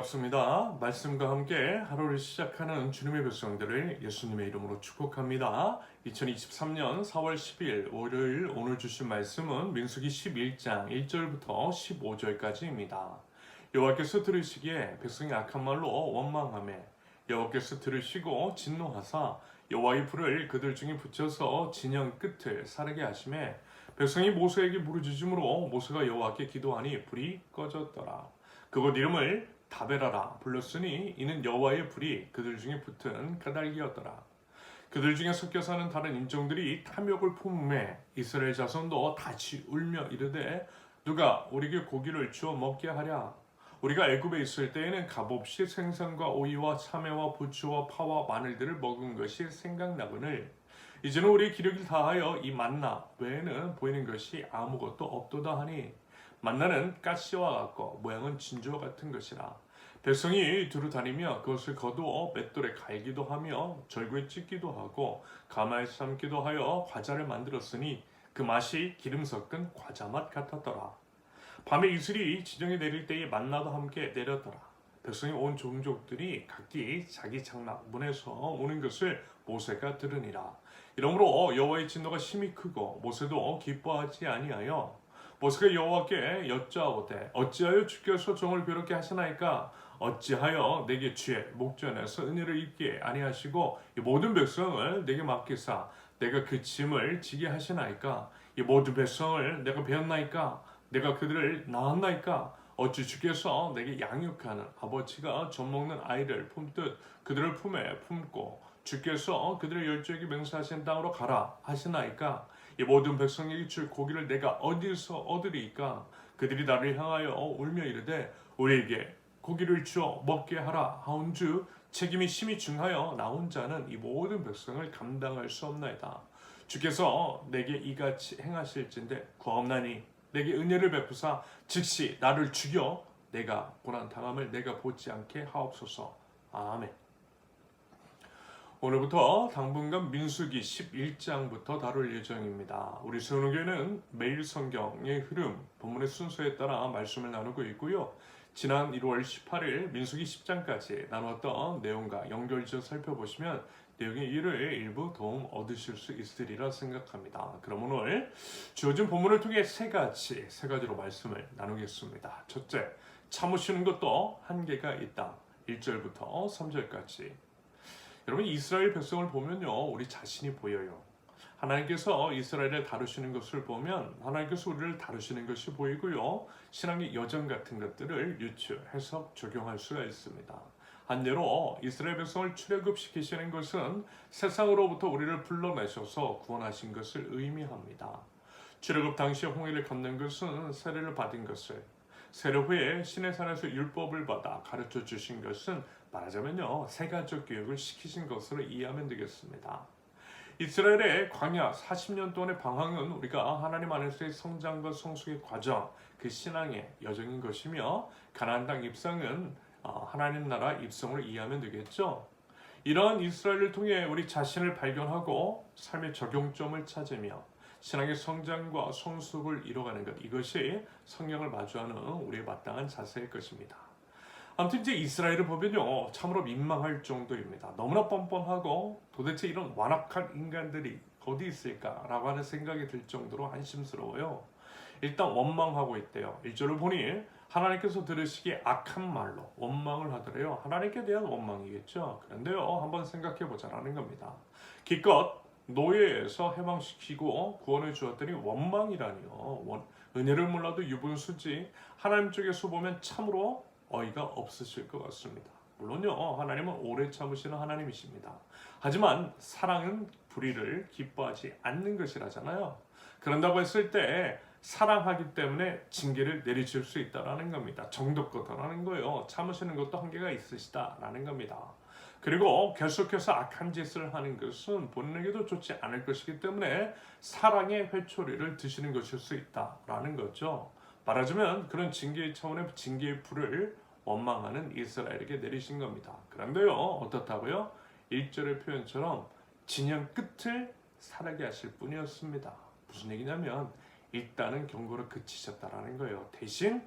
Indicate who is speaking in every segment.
Speaker 1: 반갑습니다. 말씀과 함께 하루를 시작하는 주님의 백성들을 예수님의 이름으로 축복합니다. 2023년 4월 10일 월요일 오늘 주신 말씀은 민수기 11장 1절부터 15절까지입니다. 여호와께서 들으시기에 백성이 악한 말로 원망하며 여호와께서 들으시고 진노하사 여호와의 불을 그들 중에 붙여서 진영 끝을 사르게 하시매 백성이 모세에게 부르짖음으로 모세가 여호와께 기도하니 불이 꺼졌더라. 그곳 이름을 다베라라 불렀으니 이는 여호와의 불이 그들 중에 붙은 까닭이었더라. 그들 중에 섞여 사는 다른 인종들이 탐욕을 품음에 이스라엘 자손도 다시 울며 이르되 누가 우리에게 고기를 주어 먹게 하랴. 우리가 애굽에 있을 때에는 값없이 생선과 오이와 참외와 부추와 파와 마늘들을 먹은 것이 생각나거늘 이제는 우리의 기력을 다하여 이 만나 외에는 보이는 것이 아무것도 없도다 하니 만나는 가시와 같고 모양은 진주와 같은 것이라. 백성이 두루 다니며 그것을 거두어 맷돌에 갈기도 하며 절구에 찢기도 하고 가마에 삶기도 하여 과자를 만들었으니 그 맛이 기름 섞은 과자 맛 같았더라. 밤에 이슬이 지정에 내릴 때에 만나도 함께 내렸더라. 백성이 온 종족들이 각기 자기 장막 문에서 오는 것을 모세가 들으니라. 이러므로 여호와의 진노가 심히 크고 모세도 기뻐하지 아니하여 모세가 여호와께 여짜오되 어찌하여 주께서 종을 괴롭게 하시나이까. 어찌하여 내게 주의 목전에서 은혜를 입게 아니하시고 이 모든 백성을 내게 맡기사 내가 그 짐을 지게 하시나이까. 이 모든 백성을 내가 배웠나이까. 내가 그들을 낳았나이까. 어찌 주께서 내게 양육하는 아버지가 젖먹는 아이를 품듯 그들을 품에 품고 주께서 그들의 열조에게 맹세하신 땅으로 가라 하시나이까. 이 모든 백성에게 줄 고기를 내가 어디서 얻으리이까. 그들이 나를 향하여 울며 이르되 우리에게 고기를 주어 먹게 하라 하온즉 책임이 심히 중하여 나 혼자는 이 모든 백성을 감당할 수 없나이다. 주께서 내게 이같이 행하실진대 구하옵나니 내게 은혜를 베푸사 즉시 나를 죽여 내가 고난 당함을 내가 보지 않게 하옵소서. 아멘. 오늘부터 당분간 민수기 11장부터 다룰 예정입니다. 우리 세운교회는 매일 성경의 흐름, 본문의 순서에 따라 말씀을 나누고 있고요. 지난 1월 18일 민수기 10장까지 나눴던 내용과 연결지어 살펴보시면 내용의 이해를 일부 도움 얻으실 수 있으리라 생각합니다. 그럼 오늘 주어진 본문을 통해 세 가지로 말씀을 나누겠습니다. 첫째, 참으시는 것도 한계가 있다. 1절부터 3절까지. 여러분, 이스라엘 백성을 보면요, 우리 자신이 보여요. 하나님께서 이스라엘을 다루시는 것을 보면 하나님께서 우리를 다루시는 것이 보이고요. 신앙의 여정 같은 것들을 유추, 해석, 적용할 수가 있습니다. 한대로 이스라엘 백성을 출애굽시키시는 것은 세상으로부터 우리를 불러내셔서 구원하신 것을 의미합니다. 출애굽 당시 홍해를 건넌 것은 세례를 받은 것을, 세례 후에 시내산에서 율법을 받아 가르쳐 주신 것은 말하자면요, 세가족 교육을 시키신 것으로 이해하면 되겠습니다. 이스라엘의 광야 40년 동안의 방황은 우리가 하나님 안에서의 성장과 성숙의 과정, 그 신앙의 여정인 것이며 가나안 땅 입성은 하나님 나라 입성으로 이해하면 되겠죠. 이러한 이스라엘을 통해 우리 자신을 발견하고 삶의 적용점을 찾으며 신앙의 성장과 성숙을 이뤄가는 것, 이것이 성경을 마주하는 우리의 마땅한 자세일 것입니다. 아무튼 이제 이스라엘을 보면요, 참으로 민망할 정도입니다. 너무나 뻔뻔하고 도대체 이런 완악한 인간들이 어디 있을까라고 하는 생각이 들 정도로 한심스러워요. 일단 원망하고 있대요. 1절을 보니 하나님께서 들으시기에 악한 말로 원망을 하더래요. 하나님께 대한 원망이겠죠. 그런데요, 한번 생각해 보자라는 겁니다. 기껏 노예에서 해방시키고 구원을 주었더니 원망이라니요. 은혜를 몰라도 유분수지. 하나님 쪽에서 보면 참으로 어이가 없으실 것 같습니다. 물론요, 하나님은 오래 참으시는 하나님이십니다. 하지만 사랑은 불의를 기뻐하지 않는 것이라잖아요. 그런다고 했을 때 사랑하기 때문에 징계를 내리실 수 있다는 겁니다. 정도껏하라는 거예요. 참으시는 것도 한계가 있으시다라는 겁니다. 그리고 계속해서 악한 짓을 하는 것은 본인에게도 좋지 않을 것이기 때문에 사랑의 회초리를 드시는 것일 수 있다라는 거죠. 말하자면 그런 징계의 차원의 징계의 불을 원망하는 이스라엘에게 내리신 겁니다. 그런데요, 어떻다고요? 1절의 표현처럼 진영 끝을 사르게 하실 뿐이었습니다. 무슨 얘기냐면 일단은 경고로 그치셨다라는 거예요. 대신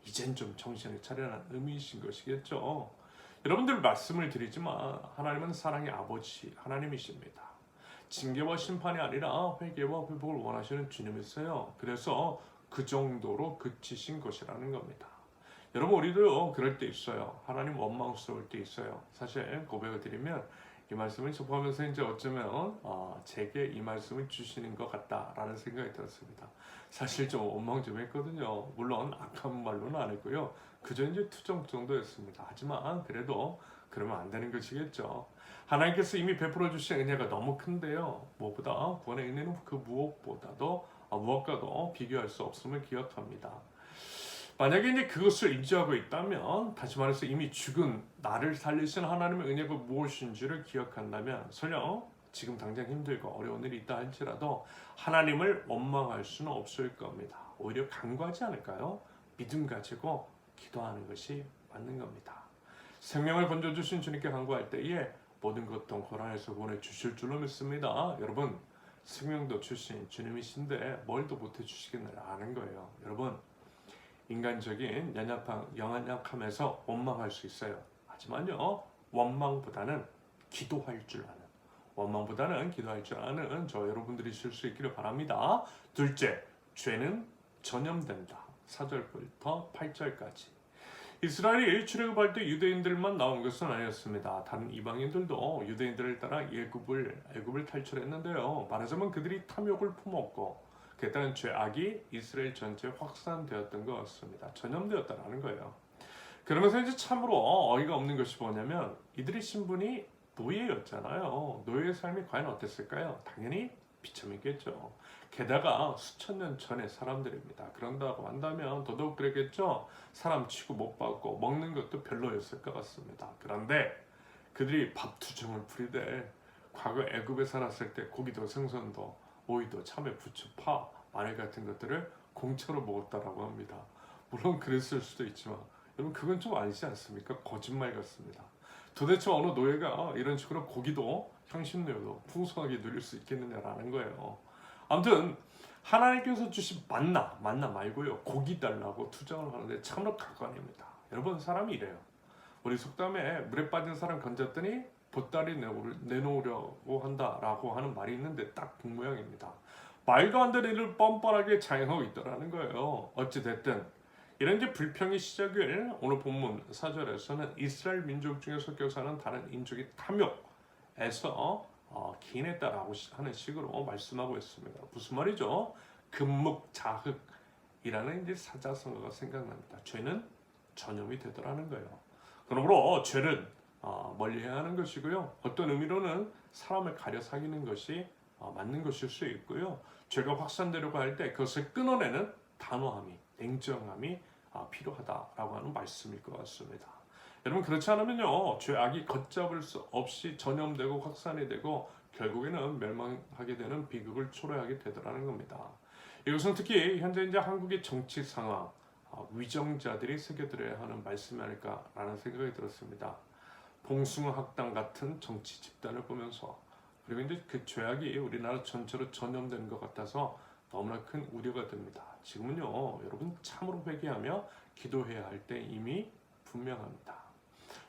Speaker 1: 이젠 좀 정신을 차려라는 의미이신 것이겠죠. 여러분들 말씀을 드리지만 하나님은 사랑의 아버지 하나님이십니다. 징계와 심판이 아니라 회개와 회복을 원하시는 주님이세요. 그래서 그 정도로 그치신 것이라는 겁니다. 여러분 우리도 그럴 때 있어요. 하나님 원망스러울 때 있어요. 사실 고백을 드리면 이 말씀을 접하면서 이제 어쩌면 제게 이 말씀을 주시는 것 같다라는 생각이 들었습니다. 사실 좀 원망 좀 했거든요. 물론 악한 말로는 안 했고요. 그저 이제 투정 정도였습니다. 하지만 그래도 그러면 안 되는 것이겠죠. 하나님께서 이미 베풀어 주신 은혜가 너무 큰데요. 무엇보다 구원의 은혜는 그 무엇과도 비교할 수 없음을 기억합니다. 만약에 이제 그것을 인지하고 있다면, 다시 말해서 이미 죽은 나를 살리신 하나님의 은혜가 무엇인지를 기억한다면, 설령 지금 당장 힘들고 어려운 일이 있다 할지라도 하나님을 원망할 수는 없을 겁니다. 오히려 간구하지 않을까요? 믿음 가지고 기도하는 것이 맞는 겁니다. 생명을 건져주신 주님께 간구할 때에 모든 것도 고난에서 구원해 주실 줄로 믿습니다. 여러분, 생명도 주신 주님이신데 뭘 더 못해 주시겠느냐 아는 거예요. 여러분, 인간적인 연약함에서 원망할 수 있어요. 하지만요, 원망보다는 기도할 줄 아는 저 여러분들이실 수 있기를 바랍니다. 둘째, 죄는 전염된다. 4절부터 8절까지. 이스라엘이 출애굽할 때 유대인들만 나온 것은 아니었습니다. 다른 이방인들도 유대인들을 따라 애굽을 탈출했는데요. 말하자면 그들이 탐욕을 품었고 그에 따른 죄악이 이스라엘 전체에 확산되었던 것 같습니다. 전염되었다는 거예요. 그러면서 이제 참으로 어이가 없는 것이 뭐냐면 이들의 신분이 노예였잖아요. 노예의 삶이 과연 어땠을까요? 당연히 비참했겠죠. 게다가 수천 년 전의 사람들입니다. 그런다고 한다면 더더욱 그랬겠죠. 사람 치고 못 받고 먹는 것도 별로였을 것 같습니다. 그런데 그들이 밥 투정을 부리되 과거 애굽에 살았을 때 고기도 생선도 오이도 참외, 부추, 파, 마늘 같은 것들을 공짜로 먹었다라고 합니다. 물론 그랬을 수도 있지만 여러분 그건 좀 아니지 않습니까? 거짓말 같습니다. 도대체 어느 노예가 이런 식으로 고기도 향신료도 풍성하게 누릴 수 있겠느냐라는 거예요. 아무튼 하나님께서 주신 만나 말고요. 고기 달라고 투정을 하는데 참으로 가관입니다. 여러분 사람이 이래요. 우리 속담에 물에 빠진 사람 건졌더니 보따리 내놓으려고 한다라고 하는 말이 있는데 딱 그 모양입니다. 말도 안 되는 일을 뻔뻔하게 자행하고 있더라는 거예요. 어찌됐든 이런 이제 불평의 시작을 오늘 본문 4절에서는 이스라엘 민족 중에 섞여 사는 다른 인족의 탐욕에서 기인했다라고 하는 식으로 말씀하고 있습니다. 무슨 말이죠? 금묵자흑이라는 이제 사자성어가 생각납니다. 죄는 전염이 되더라는 거예요. 그러므로 죄는 멀리해야 하는 것이고요. 어떤 의미로는 사람을 가려 사귀는 것이 맞는 것일 수 있고요. 죄가 확산되려고 할 때 그것을 끊어내는 단호함이, 냉정함이 필요하다라고 하는 말씀일 것 같습니다. 여러분 그렇지 않으면요, 죄악이 걷잡을 수 없이 전염되고 확산이 되고 결국에는 멸망하게 되는 비극을 초래하게 되더라는 겁니다. 이것은 특히 현재 이제 한국의 정치 상황, 위정자들이 새겨들어야 하는 말씀이 아닐까라는 생각이 들었습니다. 봉숭아학당 같은 정치 집단을 보면서 그리고 이제 그 죄악이 우리나라 전체로 전염되는 것 같아서 너무나 큰 우려가 됩니다. 지금은요, 여러분 참으로 회개하며 기도해야 할 때 이미 분명합니다.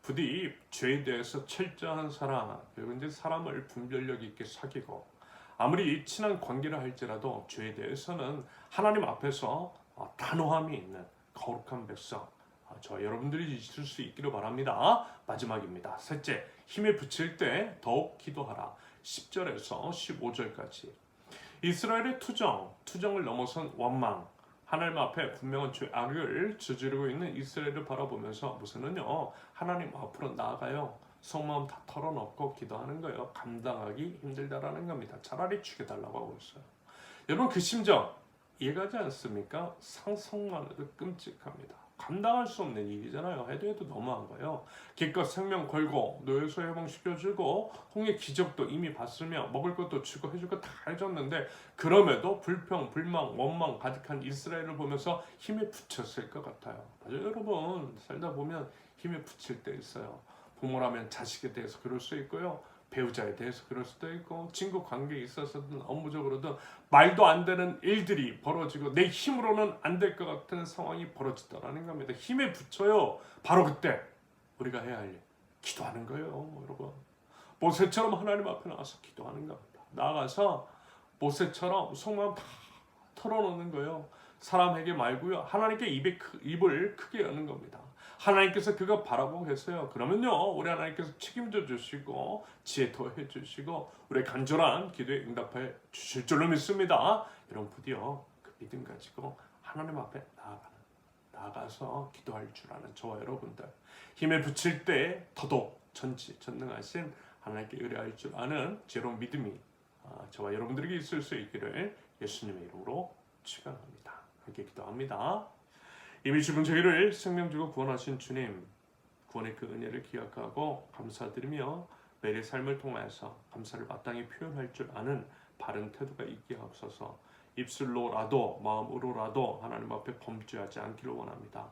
Speaker 1: 부디 죄에 대해서 철저한 사랑, 그리고 이제 사람을 분별력 있게 사귀고 아무리 친한 관계를 할지라도 죄에 대해서는 하나님 앞에서 단호함이 있는 거룩한 백성, 저 여러분들이 있을 수 있기를 바랍니다. 마지막입니다. 셋째, 힘에 부칠 때 더욱 기도하라. 10절에서 15절까지. 이스라엘의 투정을 넘어선 원망, 하나님 앞에 분명한 죄악을 저지르고 있는 이스라엘을 바라보면서 무슨은요, 하나님 앞으로 나아가요. 속마음 다 털어놓고 기도하는 거예요. 감당하기 힘들다라는 겁니다. 차라리 죽여달라고 하고 있어요. 여러분 그 심정 이해가지 않습니까? 상상만 해도 끔찍합니다. 감당할 수 없는 일이잖아요. 해도 너무한 거예요. 기껏 생명 걸고 노예에서 해방시켜주고 홍해 기적도 이미 봤으며 먹을 것도 주고 해줄 거 다 해줬는데 그럼에도 불평, 불망, 원망 가득한 이스라엘을 보면서 힘에 부쳤을 것 같아요. 맞아요, 여러분. 살다 보면 힘에 부칠 때 있어요. 부모라면 자식에 대해서 그럴 수 있고요. 배우자에 대해서 그럴 수도 있고 친구 관계에 있어서든 업무적으로든 말도 안 되는 일들이 벌어지고 내 힘으로는 안 될 것 같은 상황이 벌어지더라는 겁니다. 힘에 붙여요. 바로 그때 우리가 해야 할 일, 기도하는 거예요, 여러분. 모세처럼 하나님 앞에 나가서 기도하는 겁니다. 나가서 모세처럼 속마음 다 털어놓는 거예요. 사람에게 말고요. 하나님께 입을 크게 여는 겁니다. 하나님께서 그거 바라보고 계세요. 그러면요, 우리 하나님께서 책임져 주시고 지혜 더해 주시고 우리의 간절한 기도에 응답해 주실 줄로 믿습니다. 여러분 부디요 그 믿음 가지고 하나님 앞에 나가서 기도할 줄 아는 저와 여러분들, 힘에 붙일 때 더더욱 전지전능하신 하나님께 의뢰할 줄 아는 지혜로운 믿음이 저와 여러분들에게 있을 수 있기를 예수님의 이름으로 축원합니다. 함께 기도합니다. 이미 죽은 저희를 생명 주고 구원하신 주님, 구원의 그 은혜를 기억하고 감사드리며 매일의 삶을 통해서 감사를 마땅히 표현할 줄 아는 바른 태도가 있게 하옵소서. 입술로라도 마음으로라도 하나님 앞에 범죄하지 않기를 원합니다.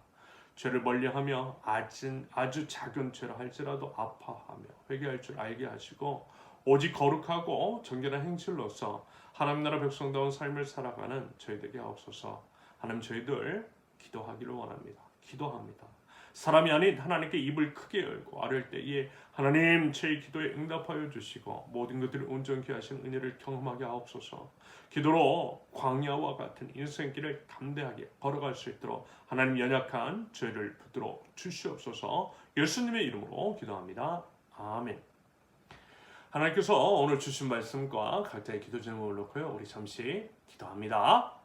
Speaker 1: 죄를 멀리하며 아주 작은 죄를 할지라도 아파하며 회개할 줄 알게 하시고 오직 거룩하고 정결한 행실로서 하나님 나라 백성다운 삶을 살아가는 저희들에게 하옵소서. 하나님, 저희들 기도하기를 원합니다. 기도합니다. 사람이 아닌 하나님께 입을 크게 열고 아뢰을 때에 하나님 제 기도에 응답하여 주시고 모든 것들을 온전케 하신 은혜를 경험하게 하옵소서. 기도로 광야와 같은 인생길을 담대하게 걸어갈 수 있도록 하나님 연약한 저희를 붙들어 주시옵소서. 예수님의 이름으로 기도합니다. 아멘. 하나님께서 오늘 주신 말씀과 각자의 기도 제목을 놓고요, 우리 잠시 기도합니다.